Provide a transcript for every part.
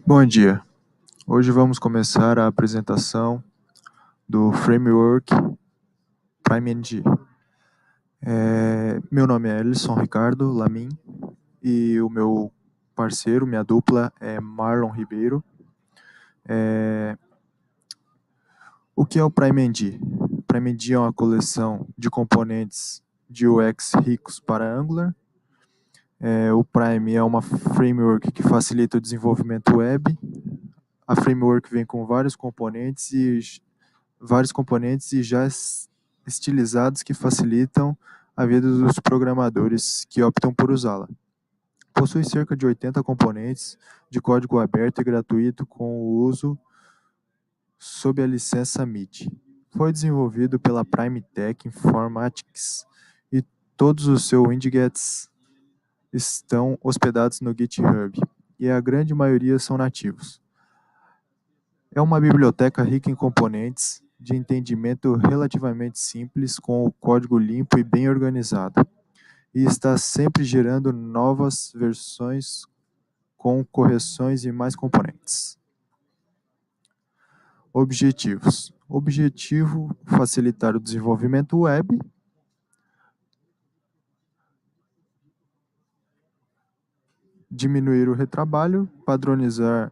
Bom dia. Hoje vamos começar a apresentação do framework PrimeNG. Meu nome é Ellison Ricardo Lamin e o meu parceiro, minha dupla, é Marlon Ribeiro. O que é o PrimeNG? PrimeNG é uma coleção de componentes de UX ricos para Angular. O Prime é uma framework que facilita o desenvolvimento web. A framework vem com vários componentes e já estilizados que facilitam a vida dos programadores que optam por usá-la. Possui cerca de 80 componentes de código aberto e gratuito com o uso sob a licença MIT. Foi desenvolvido pela PrimeTech Informatics e todos os seus widgets estão hospedados no GitHub e a grande maioria são nativos. É uma biblioteca rica em componentes, de entendimento relativamente simples, com o código limpo e bem organizado, e está sempre gerando novas versões com correções e mais componentes. Objetivos. Objetivo: facilitar o desenvolvimento web. Diminuir o retrabalho, padronização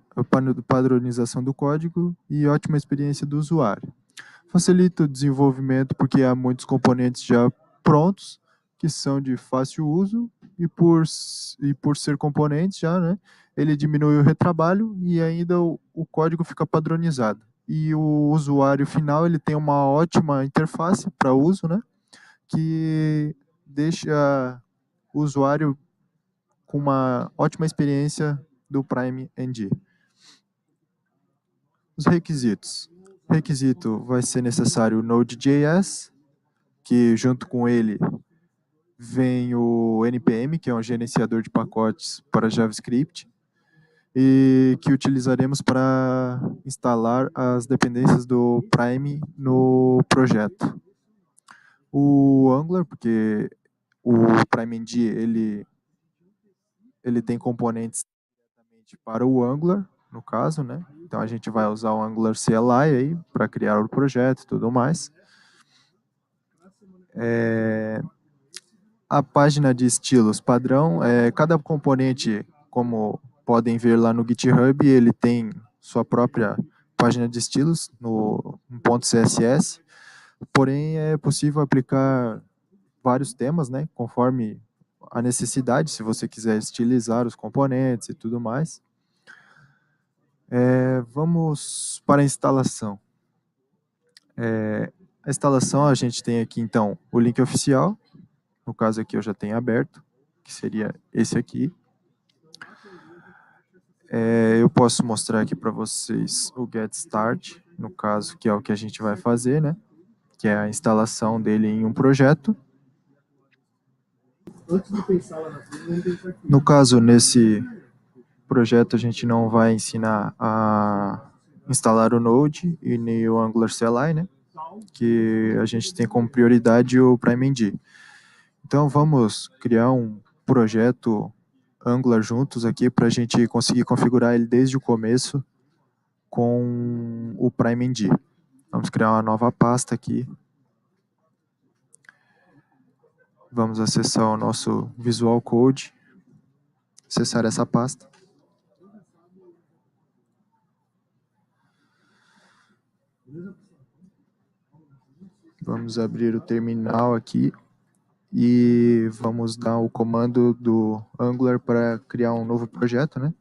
do código e ótima experiência do usuário. Facilita o desenvolvimento porque há muitos componentes já prontos, que são de fácil uso, e por ser componentes já, né, ele diminui o retrabalho e ainda o código fica padronizado. E o usuário final, ele tem uma ótima interface para uso, né, que deixa o usuário com uma ótima experiência do PrimeNG. Os requisitos. Requisito: vai ser necessário o Node.js, que junto com ele vem o NPM, que é um gerenciador de pacotes para JavaScript, e que utilizaremos para instalar as dependências do Prime no projeto. O Angular, porque o PrimeNG ele tem componentes para o Angular, no caso, né? Então a gente vai usar o Angular CLI aí para criar o projeto e tudo mais. A página de estilos padrão, cada componente, como podem ver lá no GitHub, ele tem sua própria página de estilos no .css, porém é possível aplicar vários temas, né, conforme a necessidade, se você quiser estilizar os componentes e tudo mais. Vamos para a instalação. A instalação, a gente tem aqui então o link oficial. No caso aqui eu já tenho aberto, que seria esse aqui. Eu posso mostrar aqui para vocês o Get Start, no caso, que é o que a gente vai fazer, né? Que é a instalação dele em um projeto. No caso, nesse projeto, a gente não vai ensinar a instalar o Node e nem o Angular CLI, né? Que a gente tem como prioridade o PrimeNG. Então, vamos criar um projeto Angular juntos aqui para a gente conseguir configurar ele desde o começo com o PrimeNG. Vamos criar uma nova pasta aqui. Vamos acessar o nosso Visual Code, acessar essa pasta. Vamos abrir o terminal aqui e vamos dar o comando do Angular para criar um novo projeto, né?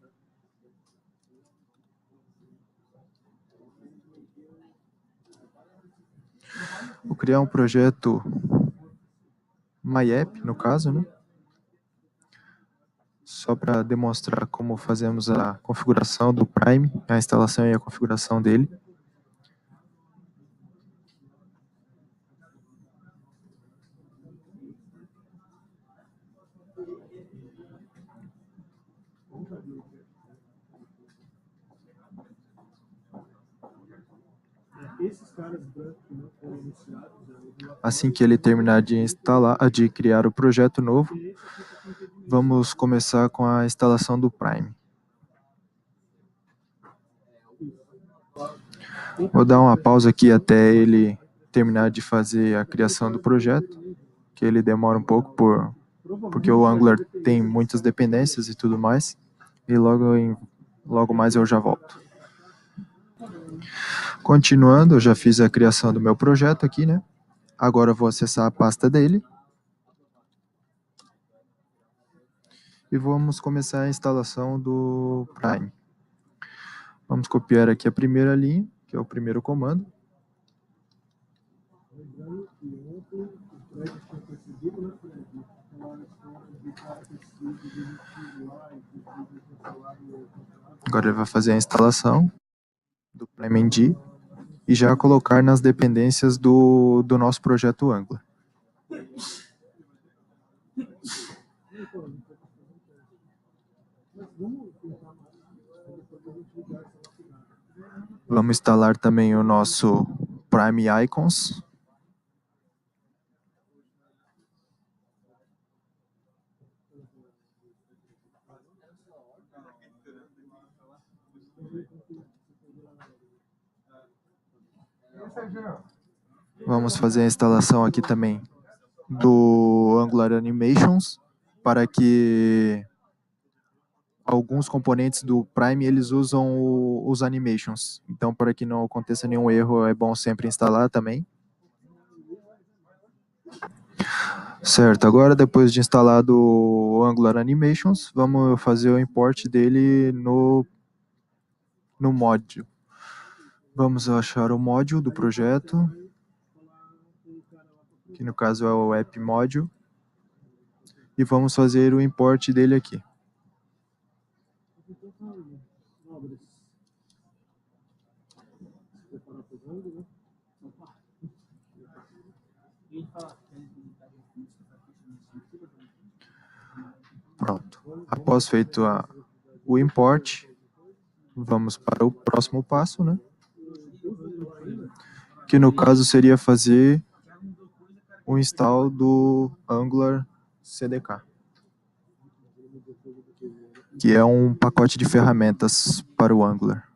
Vou criar um projeto MyApp, no caso, né? Só para demonstrar como fazemos a configuração do Prime, a instalação e a configuração dele. Assim que ele terminar de criar o projeto novo, vamos começar com a instalação do Prime. Vou dar uma pausa aqui até ele terminar de fazer a criação do projeto, que ele demora um pouco porque o Angular tem muitas dependências e tudo mais, e logo mais eu já volto. Continuando, eu já fiz a criação do meu projeto aqui, né? Agora eu vou acessar a pasta dele. E vamos começar a instalação do Prime. Vamos copiar aqui a primeira linha, que é o primeiro comando. Agora ele vai fazer a instalação do PrimeNG e já colocar nas dependências do nosso projeto Angular. Vamos instalar também o nosso Prime Icons. Vamos fazer a instalação aqui também do Angular Animations, para que alguns componentes do Prime eles usam os animations. Então, para que não aconteça nenhum erro, é bom sempre instalar também. Certo, agora depois de instalado o Angular Animations, vamos fazer o import dele no módulo. Vamos achar o módulo do projeto, que no caso é o app module, e vamos fazer o import dele aqui. Pronto. Após feito o import, vamos para o próximo passo, né? Que no caso seria fazer o install do Angular CDK, que é um pacote de ferramentas para o Angular.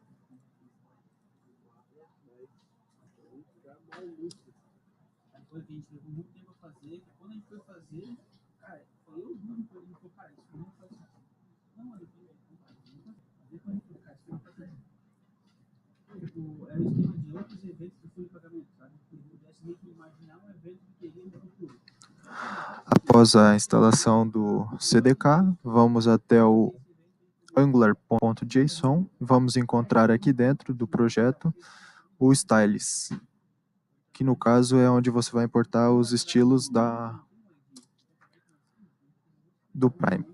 Após a instalação do CDK, vamos até o angular.json, vamos encontrar aqui dentro do projeto o styles, que no caso é onde você vai importar os estilos do Prime.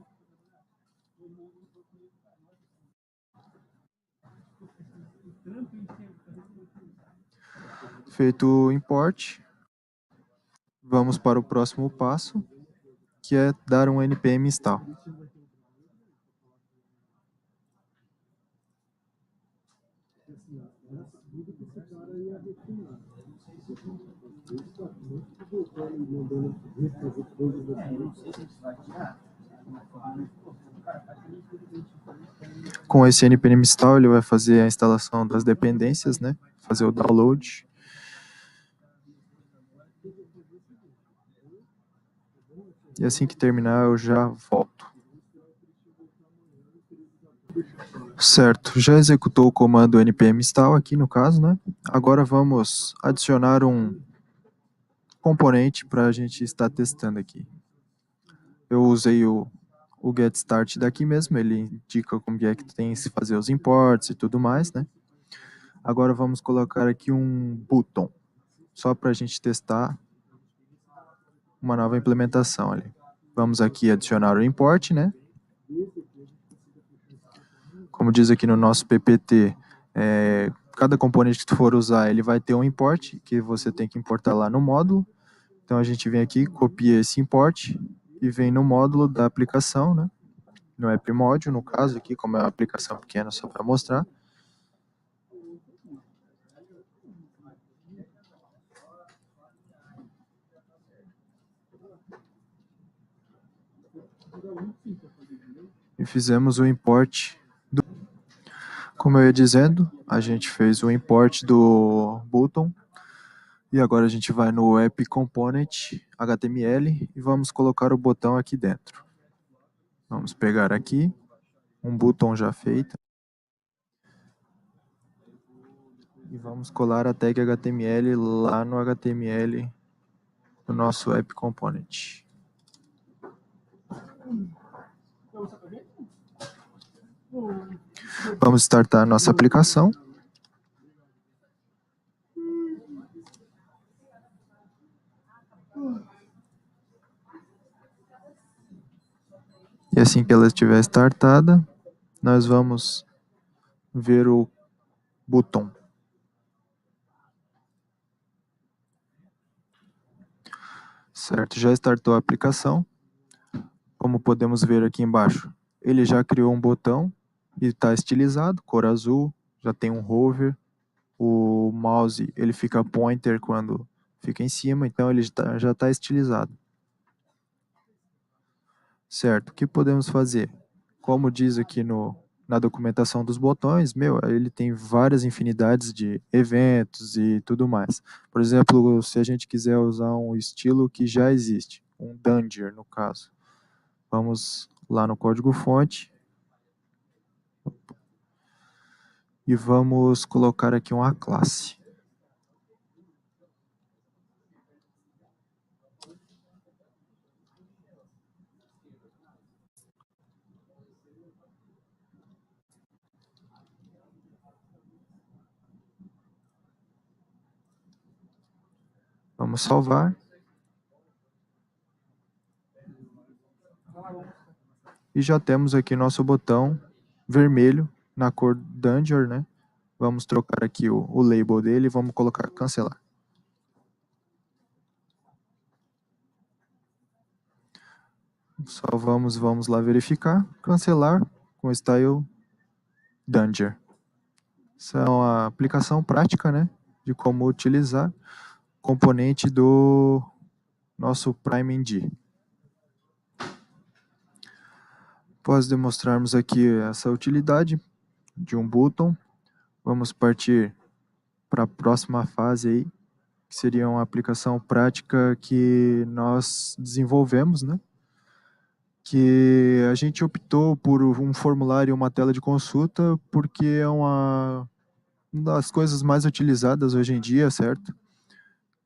Feito o import, vamos para o próximo passo, que é dar um npm install. Com esse npm install, ele vai fazer a instalação das dependências, né? Fazer o download. E assim que terminar, eu já volto. Certo, já executou o comando npm install aqui no caso, né? Agora vamos adicionar um componente para a gente estar testando aqui. Eu usei o get start daqui mesmo, ele indica como é que tem que fazer os imports e tudo mais, né? Agora vamos colocar aqui um button, só para a gente testar uma nova implementação ali. Vamos aqui adicionar o import, né? Como diz aqui no nosso PPT, cada componente que tu for usar, ele vai ter um import, que você tem que importar lá no módulo. Então a gente vem aqui, copia esse import e vem no módulo da aplicação, né? No app module, no caso aqui, como é uma aplicação pequena, só para mostrar. E fizemos o import. Como eu ia dizendo, a gente fez o import do button e agora a gente vai no app component HTML e vamos colocar o botão aqui dentro. Vamos pegar aqui um botão já feito e vamos colar a tag HTML lá no HTML do nosso app component. Vamos startar a nossa aplicação. E assim que ela estiver startada, nós vamos ver o botão. Certo, já startou a aplicação. Como podemos ver aqui embaixo, ele já criou um botão e está estilizado, cor azul, já tem um hover. O mouse ele fica pointer quando fica em cima, então ele já está estilizado. Certo, o que podemos fazer? Como diz aqui na documentação dos botões, ele tem várias infinidades de eventos e tudo mais. Por exemplo, se a gente quiser usar um estilo que já existe, um Danger no caso, vamos lá no código-fonte e vamos colocar aqui uma classe. Vamos salvar. E já temos aqui nosso botão vermelho na cor Danger, né? Vamos trocar aqui o label dele e vamos colocar cancelar. Salvamos, vamos lá verificar, cancelar com o style Danger. Essa é uma aplicação prática, né, de como utilizar componente do nosso PrimeMD. Após demonstrarmos aqui essa utilidade de um button, vamos partir para a próxima fase aí, que seria uma aplicação prática que nós desenvolvemos, né? Que a gente optou por um formulário e uma tela de consulta porque é uma das coisas mais utilizadas hoje em dia, certo?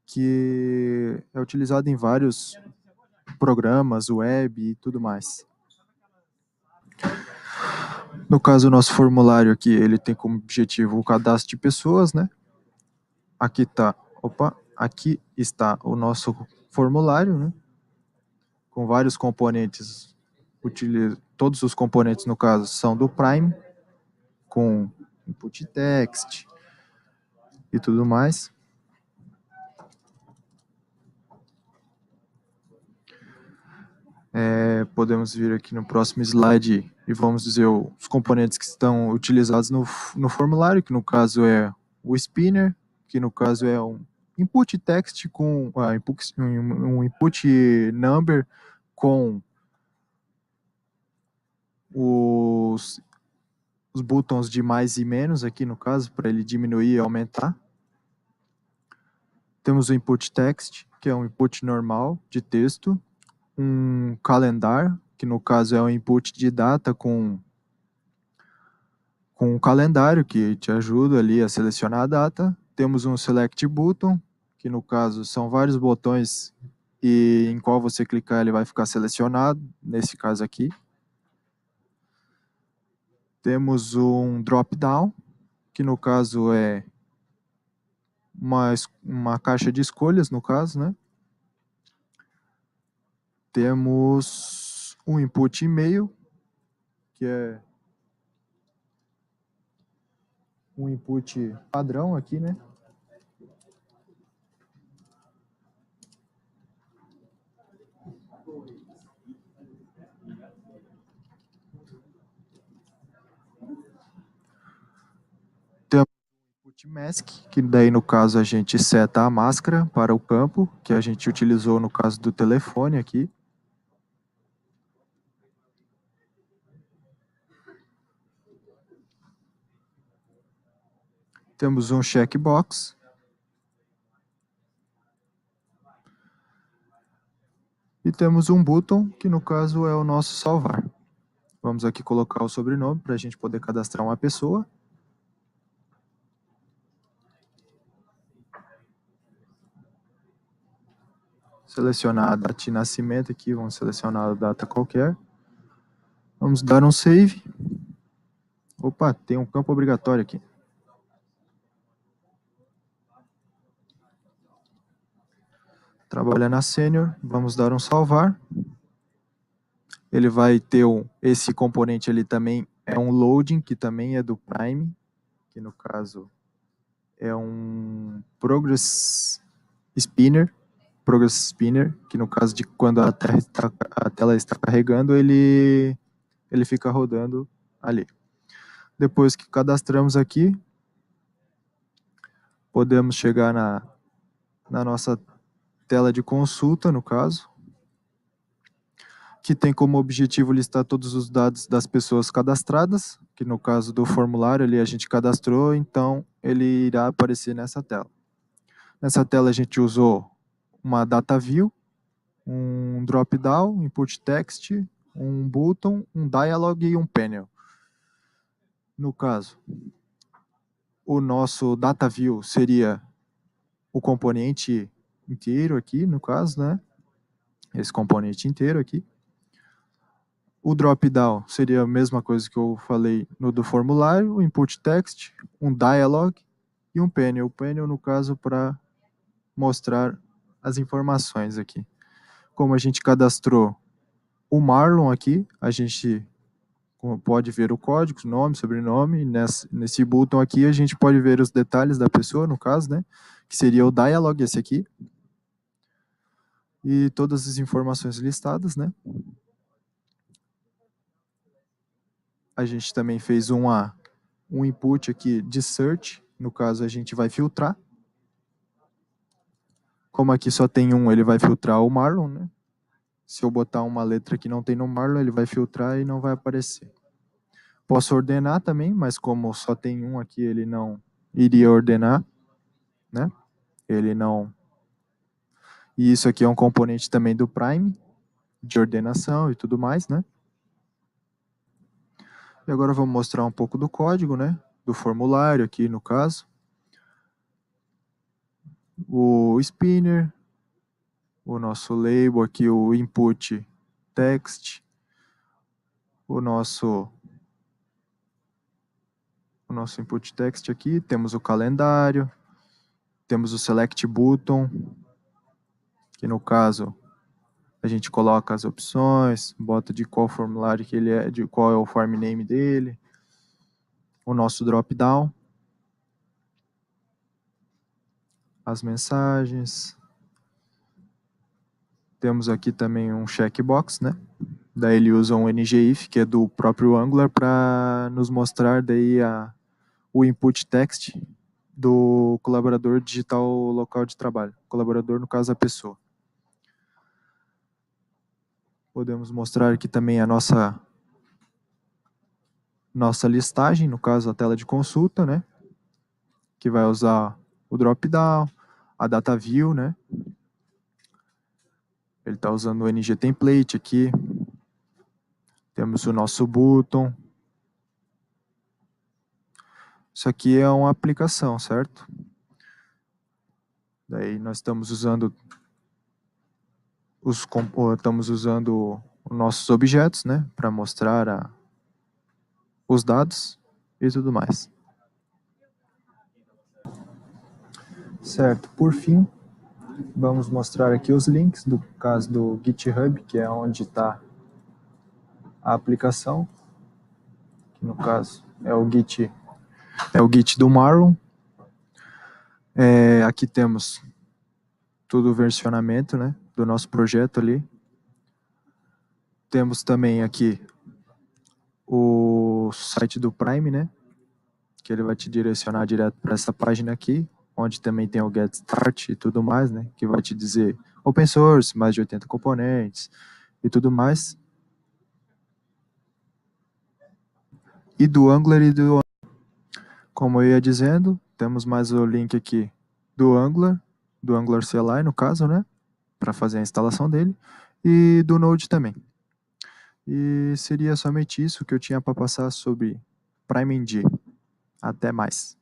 Que é utilizado em vários programas, web e tudo mais. No caso, o nosso formulário aqui, ele tem como objetivo o cadastro de pessoas, né? Aqui está o nosso formulário, né? Com vários componentes, todos os componentes, no caso, são do Prime, com input text e tudo mais. Podemos vir aqui no próximo slide e vamos dizer os componentes que estão utilizados no formulário, que no caso é o spinner, que no caso é um input text com um input number com os botões de mais e menos aqui no caso, para ele diminuir e aumentar. Temos o input text, que é um input normal de texto, um calendar, que no caso é um input de data com um calendário que te ajuda ali a selecionar a data. Temos um select button, que no caso são vários botões e em qual você clicar ele vai ficar selecionado, nesse caso aqui. Temos um drop down, que no caso é uma caixa de escolhas, no caso, né? Temos um input e-mail, que é um input padrão aqui, né? Temos o input mask, que daí no caso a gente seta a máscara para o campo, que a gente utilizou no caso do telefone aqui. Temos um checkbox. E temos um botão, que no caso é o nosso salvar. Vamos aqui colocar o sobrenome para a gente poder cadastrar uma pessoa. Selecionar a data de nascimento aqui, vamos selecionar a data qualquer. Vamos dar um save. Opa, tem um campo obrigatório aqui. Trabalha na Senior, vamos dar um salvar. Ele vai ter esse componente ali também, é um loading, que também é do Prime, que no caso é um Progress Spinner, que no caso de quando a tela está carregando, ele fica rodando ali. Depois que cadastramos aqui, podemos chegar na nossa tela de consulta, no caso, que tem como objetivo listar todos os dados das pessoas cadastradas, que no caso do formulário ali a gente cadastrou, então ele irá aparecer nessa tela. Nessa tela a gente usou uma data view, um drop-down, input text, um button, um dialog e um panel. No caso, o nosso data view seria o componente inteiro aqui, no caso, né? Esse componente inteiro aqui. O drop-down seria a mesma coisa que eu falei no do formulário, o input text, um dialog e um panel. O panel, no caso, para mostrar as informações aqui. Como a gente cadastrou o Marlon aqui, a gente pode ver o código, nome, sobrenome, e nesse botão aqui a gente pode ver os detalhes da pessoa, no caso, né? Que seria o dialog, esse aqui. E todas as informações listadas, né? A gente também fez um input aqui de search, no caso a gente vai filtrar. Como aqui só tem um, ele vai filtrar o Marlon, né? Se eu botar uma letra que não tem no Marlon, ele vai filtrar e não vai aparecer. Posso ordenar também, mas como só tem um aqui, ele não iria ordenar, né? Ele não... E isso aqui é um componente também do Prime, de ordenação e tudo mais, né? E agora eu vou mostrar um pouco do código, né? Do formulário aqui, no caso. O spinner, o nosso label aqui, o input text, o nosso input text aqui, temos o calendário, temos o select button, que no caso a gente coloca as opções, bota de qual formulário que ele é, de qual é o form name dele, o nosso drop down, as mensagens. Temos aqui também um checkbox, né? Daí ele usa um ngIf, que é do próprio Angular, para nos mostrar daí o input text do colaborador digital local de trabalho. Colaborador, no caso, a pessoa. Podemos mostrar aqui também a nossa listagem, no caso, a tela de consulta, né? Que vai usar o drop-down, a data view, né? Ele está usando o ngTemplate aqui. Temos o nosso button. Isso aqui é uma aplicação, certo? Daí nós estamos usando os nossos objetos, né, para mostrar os dados e tudo mais. Certo, por fim, vamos mostrar aqui os links do caso do GitHub, que é onde está a aplicação, que no caso é o Git do Marlon. Aqui temos todo o versionamento, né, do nosso projeto ali. Temos também aqui o site do Prime, né, que ele vai te direcionar direto para essa página aqui, onde também tem o Get Start e tudo mais, né, que vai te dizer open source, mais de 80 componentes e tudo mais. E do Angular Como eu ia dizendo, temos mais o link aqui do Angular CLI no caso, né? Para fazer a instalação dele, e do Node também. E seria somente isso que eu tinha para passar sobre PrimeNG. Até mais.